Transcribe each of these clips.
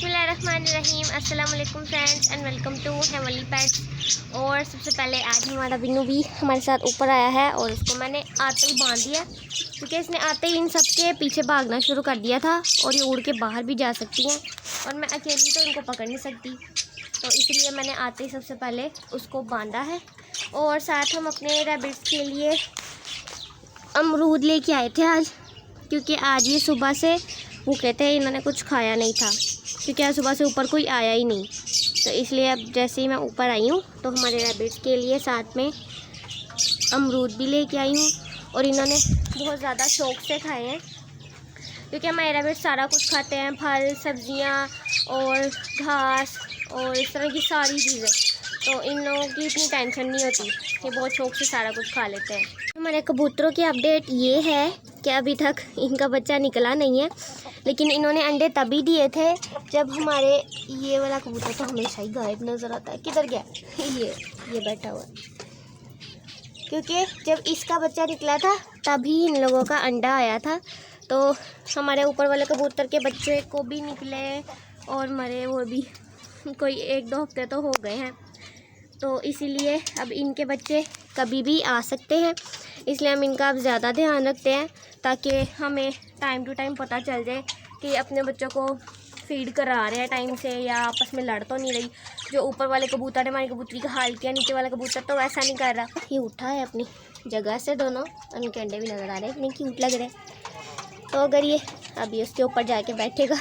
बिस्मिल्लाहिर्रहमानिर्रहीम। अस्सलाम वालेकुम friends and welcome to heavenly pets. और सबसे पहले आज हमारा बिन्नू भी हमारे साथ ऊपर आया है और उसको मैंने आते ही बांध दिया, क्योंकि इसने आते ही इन सब के पीछे भागना शुरू कर दिया था और ये उड़ के बाहर भी जा सकती हैं और मैं अकेली तो इनको पकड़ नहीं सकती, तो इसलिए मैंने आते ही सबसे पहले उसको बांधा है। और साथ हम अपने रैबिट्स के लिए अमरूद लेके आए थे आज, क्योंकि आज ये सुबह से भूखे थे, इन्होंने कुछ खाया नहीं था, क्योंकि आज सुबह से ऊपर कोई आया ही नहीं। तो इसलिए अब जैसे ही मैं ऊपर आई हूँ तो हमारे रैबिट्स के लिए साथ में अमरूद भी लेके आई हूँ और इन्होंने बहुत ज़्यादा शौक़ से खाए हैं, क्योंकि हमारे रैबिट्स सारा कुछ खाते हैं, फल सब्जियाँ और घास और इस तरह की सारी चीज़ें, तो इन लोगों की इतनी टेंशन नहीं होती, ये बहुत शौक़ से सारा कुछ खा लेते हैं। हमारे कबूतरों की अपडेट ये है कि अभी तक इनका बच्चा निकला नहीं है, लेकिन इन्होंने अंडे तभी दिए थे जब हमारे ये वाला कबूतर तो हमेशा ही गायब नज़र आता है, किधर गया ये बैठा हुआ, क्योंकि जब इसका बच्चा निकला था तभी इन लोगों का अंडा आया था। तो हमारे ऊपर वाले कबूतर के बच्चे को भी निकले और मरे वो भी कोई 1-2 हफ्ते तो हो गए हैं, तो इसीलिए अब इनके बच्चे कभी भी आ सकते हैं, इसलिए हम इनका अब ज़्यादा ध्यान रखते हैं ताकि हमें टाइम टू टाइम पता चल जाए कि अपने बच्चों को फीड करा रहे हैं टाइम से या आपस में लड़ तो नहीं रही। जो ऊपर वाले कबूतर ने हमारी कबूतरी का हाल किया, नीचे वाला कबूतर तो वैसा नहीं कर रहा, ये उठा है अपनी जगह से दोनों, उनके अंडे भी नज़र आ रहे हैं, इतने क्यूट लग रहे हैं। तो अगर ये अभी उसके ऊपर जाके बैठेगा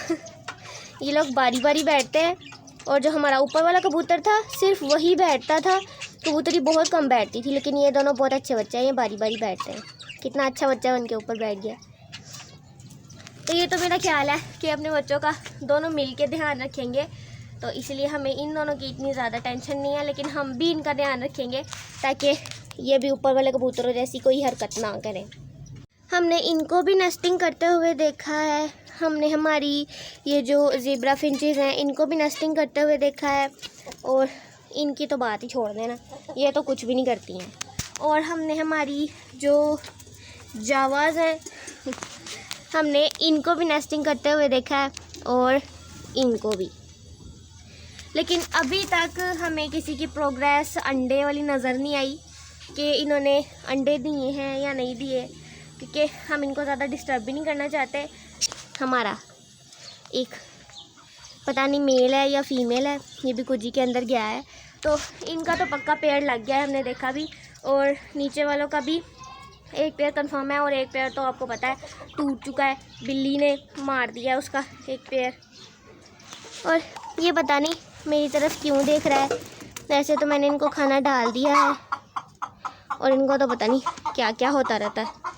ये लोग बारी बारी बैठते हैं, और जो हमारा ऊपर वाला कबूतर था सिर्फ वही बैठता था, कबूतरी बहुत कम बैठती थी, लेकिन ये दोनों बहुत अच्छे बच्चे हैं, ये बारी बारी बैठते हैं। कितना अच्छा बच्चा उनके ऊपर बैठ गया। तो ये तो मेरा ख्याल है कि अपने बच्चों का दोनों मिल के ध्यान रखेंगे, तो इसलिए हमें इन दोनों की इतनी ज़्यादा टेंशन नहीं है, लेकिन हम भी इनका ध्यान रखेंगे ताकि ये भी ऊपर वाले कबूतरों जैसी कोई हरकत ना करें। हमने इनको भी नेस्टिंग करते हुए देखा है, हमने हमारी ये जो ज़ेब्रा फिंचेस हैं इनको भी नेस्टिंग करते हुए देखा है, और इनकी तो बात ही छोड़ देना, ये तो कुछ भी नहीं करती हैं। और हमने हमारी जो जावाज़ हैं हमने इनको भी नेस्टिंग करते हुए देखा है और इनको भी, लेकिन अभी तक हमें किसी की प्रोग्रेस अंडे वाली नज़र नहीं आई कि इन्होंने अंडे दिए हैं या नहीं दिए, क्योंकि हम इनको ज़्यादा डिस्टर्ब भी नहीं करना चाहते। हमारा एक पता नहीं मेल है या फीमेल है, ये भी कुजी के अंदर गया है, तो इनका तो पक्का पेड़ लग गया है, हमने देखा भी, और नीचे वालों का भी एक पेड़ कंफर्म है और एक पेड़ तो आपको पता है टूट चुका है, बिल्ली ने मार दिया उसका एक पेड़। और ये पता नहीं मेरी तरफ क्यों देख रहा है, वैसे तो मैंने इनको खाना डाल दिया है और इनको तो पता नहीं क्या क्या होता रहता है।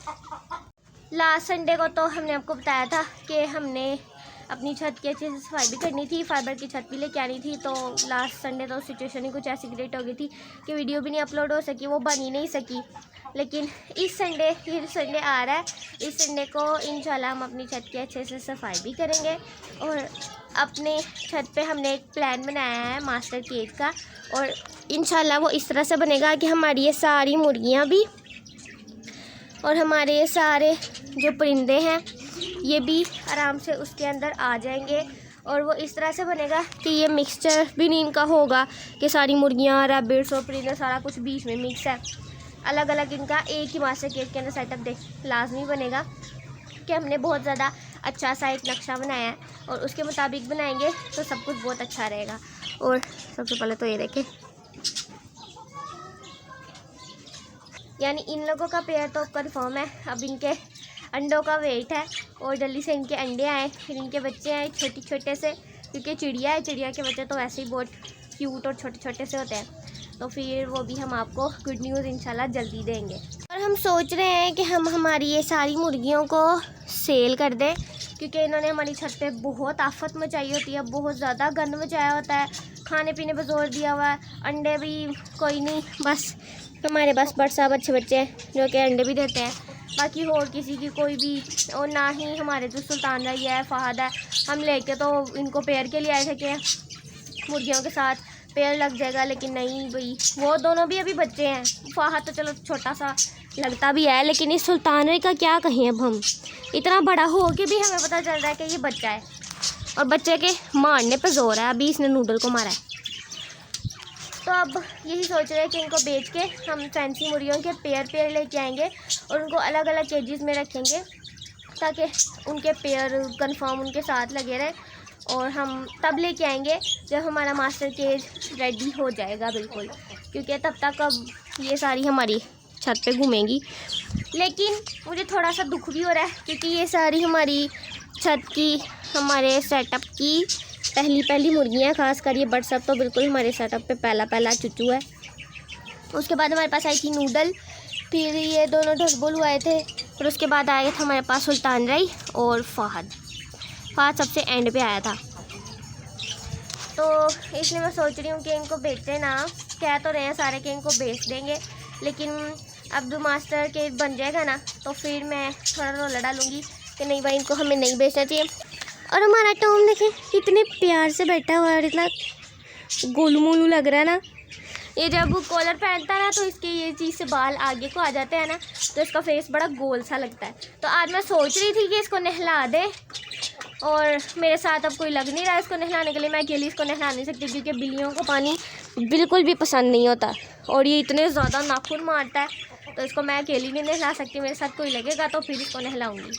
लास्ट संडे को तो हमने आपको बताया था कि हमने अपनी छत की अच्छे से सफाई भी करनी थी, फाइबर की छत भी लेके आनी थी, तो लास्ट संडे तो सिचुएशन ही कुछ ऐसी क्रिएट हो गई थी कि वीडियो भी नहीं अपलोड हो सकी, वो बन ही नहीं सकी। लेकिन इस संडे, ये संडे आ रहा है, इस संडे को इंशाल्लाह हम अपनी छत की अच्छे से सफाई भी करेंगे, और अपने छत पे हमने एक प्लान बनाया है मास्टर केज का, और इंशाल्लाह वो इस तरह से बनेगा कि हमारी ये सारी मुर्गियाँ भी और हमारे ये सारे जो परिंदे हैं ये भी आराम से उसके अंदर आ जाएंगे, और वो इस तरह से बनेगा कि ये मिक्सचर भी नहीं इनका होगा कि सारी मुर्गियाँ, रैबिट्स और परिंदे सारा कुछ बीच में मिक्स है, अलग अलग इनका एक ही मास्टर केज के अंदर सेटअप देख लाजमी बनेगा, कि हमने बहुत ज़्यादा अच्छा सा एक नक्शा बनाया है और उसके मुताबिक बनाएंगे तो सब कुछ बहुत अच्छा रहेगा। और सबसे पहले तो ये देखें, यानी इन लोगों का पेयर तो कंफर्म है, अब इनके अंडों का वेट है और जल्दी से इनके अंडे आए, फिर इनके बच्चे आए छोटे छोटे से, क्योंकि चिड़िया है, चिड़िया के बच्चे तो वैसे ही बहुत क्यूट और छोटे छोटे से होते हैं, तो फिर वो भी हम आपको गुड न्यूज़ इंशाल्लाह जल्दी देंगे। और हम सोच रहे हैं कि हम हमारी ये सारी मुर्गियों को सेल कर दें, क्योंकि इन्होंने हमारी छत पे बहुत आफत मचाई होती है, बहुत ज़्यादा गंद मचाया होता है, खाने पीने पर जोर दिया हुआ है, अंडे भी कोई नहीं, बस हमारे पास बट साहब अच्छे बच्चे हैं जो कि अंडे भी देते हैं, बाकी और किसी की कोई भी, और ना ही हमारे जो सुल्तान रही है, फ़हद है, हम लेके तो इनको पेड़ के लिए आए थे कि मुर्गियों के साथ पेड़ लग जाएगा, लेकिन नहीं भाई, वो दोनों भी अभी बच्चे हैं, फ़हद तो चलो छोटा सा लगता भी है, लेकिन इस सुल्तान का क्या कहें, अब हम इतना बड़ा हो के भी हमें पता चल रहा है कि ये बच्चा है, और बच्चे के मारने पे जोर है। अभी इसने नूडल को मारा है। तो अब यही सोच रहे हैं कि इनको बेच के हम फैंसी मुर्गियों के पेयर लेके आएंगे और उनको अलग अलग केजीज में रखेंगे ताकि उनके पेयर कंफर्म उनके साथ लगे रहे। और हम तब लेके आएंगे जब हमारा मास्टर केज रेडी हो जाएगा बिल्कुल, क्योंकि तब तक अब ये सारी हमारी छत पे घूमेंगी। लेकिन मुझे थोड़ा सा दुख भी हो रहा है क्योंकि ये सारी हमारी छत की हमारे सेटअप की पहली मुर्गियाँ, खासकर ये बट सब तो बिल्कुल हमारे सेटअप पे पहला चुचू है। उसके बाद हमारे पास आई थी नूडल, फिर ये दोनों ढसबुल आए थे, फिर उसके बाद आया था हमारे पास सुल्तान राई और फ़हद सबसे एंड पे आया था। तो इसलिए मैं सोच रही हूँ कि इनको बेचते ना, कह तो रहे हैं सारे कि इनको बेच देंगे, लेकिन अब जो मास्टर के बन जाएगा ना तो फिर मैं थोड़ा रोला डालूँगी कि नहीं भाई इनको हमें नहीं बेचना चाहिए। और हमारा टॉम देखें इतने प्यार से बैठा हुआ है और इतना गोलू मोलू लग रहा है ना। ये जब कॉलर पहनता है ना तो इसके ये चीज़ से बाल आगे को आ जाते हैं ना, तो इसका फेस बड़ा गोल सा लगता है। तो आज मैं सोच रही थी कि इसको नहला दे, और मेरे साथ अब कोई लग नहीं रहा है इसको नहलाने के लिए। मैं अकेली इसको नहला नहीं सकती क्योंकि बिल्लियों को पानी बिल्कुल भी पसंद नहीं होता और ये इतने ज़्यादा नाखून मारता है, तो इसको मैं अकेली नहीं नहला सकती। मेरे साथ कोई लगेगा तो फिर इसको नहलाऊँगी।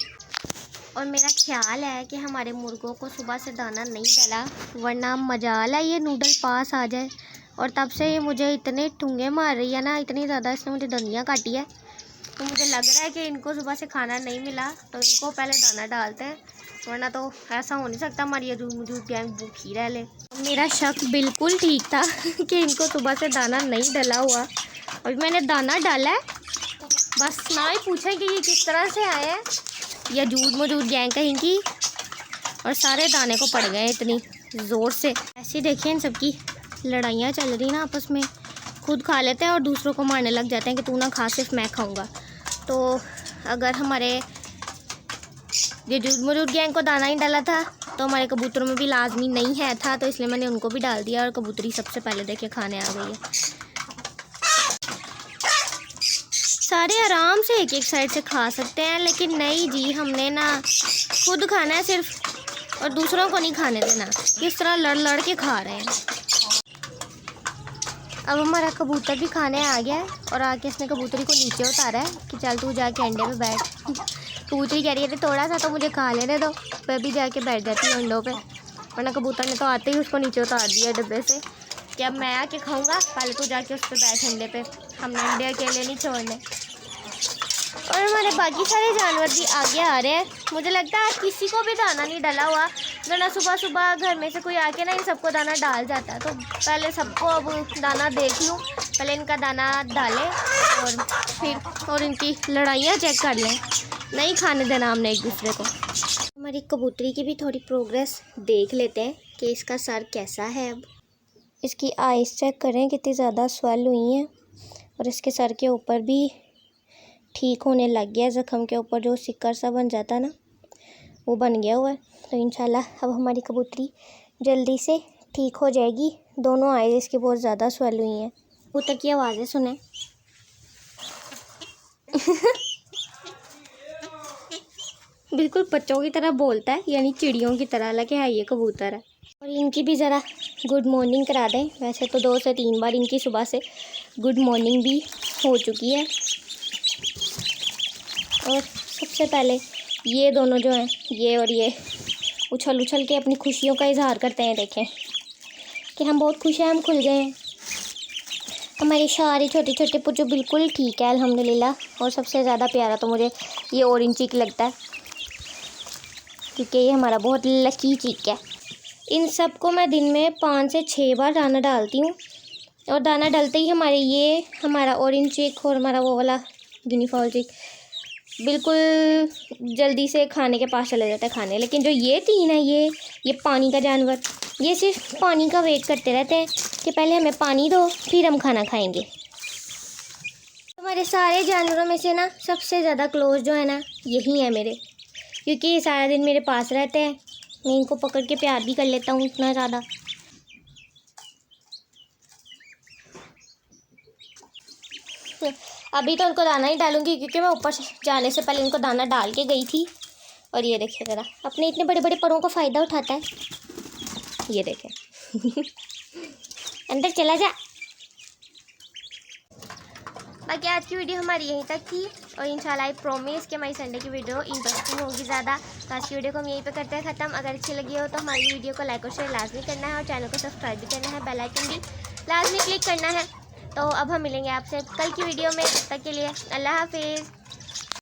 और मेरा ख्याल है कि हमारे मुर्गों को सुबह से दाना नहीं डाला, वरना मजाल है ये नूडल पास आ जाए। और तब से ये मुझे इतने ठुंगे मार रही है ना, इतनी ज़्यादा इसने मुझे दंदियाँ काटी है। तो मुझे लग रहा है कि इनको सुबह से खाना नहीं मिला, तो इनको पहले दाना डालते हैं, वरना तो ऐसा हो नहीं सकता हमारी मौजूद गैंग भूखी रह ले। मेरा शक बिल्कुल ठीक था कि इनको सुबह से दाना नहीं डला हुआ। अभी मैंने दाना डाला है, बस ना ही पूछे कि ये किस तरह से आए हैं, या मौजूद गैंग कहीं की, और सारे दाने को पड़ गए इतनी ज़ोर से। ऐसे देखिए इन सबकी लड़ाइयाँ चल रही ना आपस में, खुद खा लेते हैं और दूसरों को मारने लग जाते हैं कि तू ना खा, सिर्फ मैं खाऊंगा। तो अगर हमारे ये मौजूद गैंग को दाना ही डाला था तो हमारे कबूतरों में भी लाजमी नहीं है था, तो इसलिए मैंने उनको भी डाल दिया और कबूतरी सबसे पहले देखिए खाने आ गई है। सारे आराम से एक साइड से खा सकते हैं, लेकिन नहीं जी, हमने ना खुद खाना है सिर्फ, और दूसरों को नहीं खाने देना। किस तरह लड़ के खा रहे हैं। अब हमारा कबूतर भी खाने आ गया है और आके इसने कबूतरी को नीचे उतारा है कि चल तू जाके अंडे पे बैठ। कबूतरी कह रही है थोड़ा सा तो मुझे खा लेने दो, मैं भी जाके बैठ जाती हूँ अंडों पे, वरना कबूतर ने तो आते ही उसको नीचे उतार दिया डब्बे से कि अब मैं आके खाऊंगा, पहले तू जाके उस पर बैठ अंडे पे, हमने अंडे अकेले नहीं छोड़ने। और हमारे बाकी सारे जानवर भी आगे आ रहे हैं। मुझे लगता है किसी को भी दाना नहीं डाला हुआ, वरना सुबह सुबह घर में से कोई आके ना इन सबको दाना डाल जाता है। तो पहले सबको अब दाना देख लूँ, पहले इनका दाना डालें और फिर और इनकी लड़ाइयाँ चेक कर लें। नहीं खाने देना हमने एक दूसरे को। हमारी कबूतरी की भी थोड़ी प्रोग्रेस देख लेते हैं कि इसका सर कैसा है। अब इसकी आइज़ चेक करें कितनी ज़्यादा स्वेल हुई हैं, और इसके सर के ऊपर भी ठीक होने लग गया, ज़ख्म के ऊपर जो सिक्कर सा बन जाता है ना, वो बन गया हुआ है। तो इंशाल्लाह अब हमारी कबूतरी जल्दी से ठीक हो जाएगी। दोनों आइज़ इसकी बहुत ज़्यादा स्वेल हुई हैं। कबूतर की आवाज़ें सुने। बिल्कुल बच्चों की तरह बोलता है, यानी चिड़ियों की तरह, हालांकि है ये कबूतर है। और इनकी भी ज़रा गुड मॉर्निंग करा दें। वैसे तो 2 से 3 बार इनकी सुबह से गुड मॉर्निंग भी हो चुकी है। और सबसे पहले ये दोनों जो हैं, ये और ये उछल उछल के अपनी खुशियों का इजहार करते हैं। देखें कि हम बहुत खुश हैं, हम खुल गए हैं। हमारे सारे छोटे छोटे पुच्चू बिल्कुल ठीक है अल्हम्दुलिल्लाह। और सबसे ज़्यादा प्यारा तो मुझे ये ऑरेंज चीक लगता है, क्योंकि ये हमारा बहुत लकी चीक है। इन सब को मैं दिन में 5 से 6 बार दाना डालती हूँ, और दाना डालते ही हमारा ऑरेंज चीक और हमारा वो वाला गिनी फॉल चीक बिल्कुल जल्दी से खाने के पास चले जाता है खाने। लेकिन जो ये 3 है, ये पानी का जानवर, ये सिर्फ पानी का वेट करते रहते हैं कि पहले हमें पानी दो फिर हम खाना खाएंगे। हमारे सारे जानवरों में से ना सबसे ज़्यादा क्लोज जो है ना, यही है मेरे, क्योंकि ये सारा दिन मेरे पास रहते हैं। मैं इनको पकड़ के प्यार भी कर लेता हूँ इतना ज़्यादा। अभी तो उनको दाना ही डालूंगी, क्योंकि मैं ऊपर से जाने से पहले इनको दाना डाल के गई थी और ये देखिए ज़रा अपने इतने बड़े बड़े परों का फ़ायदा उठाता है। ये देखें अंदर चला जा। बाकी आज की वीडियो हमारी यहीं तक थी और इंशाल्लाह आई प्रॉमिस कि हमारी संडे की वीडियो इंटरेस्टिंग होगी ज़्यादा। तो आज की वीडियो को हम यहीं पे करते हैं ख़त्म। अगर अच्छी लगी हो तो हमारी वीडियो को लाइक और शेयर लाजमी करना है और चैनल को सब्सक्राइब भी करना है, बेल आइकन भी लाजमी क्लिक करना है। तो अब हम मिलेंगे आपसे कल की वीडियो में, तब तक के लिए अल्लाह हाफिज़।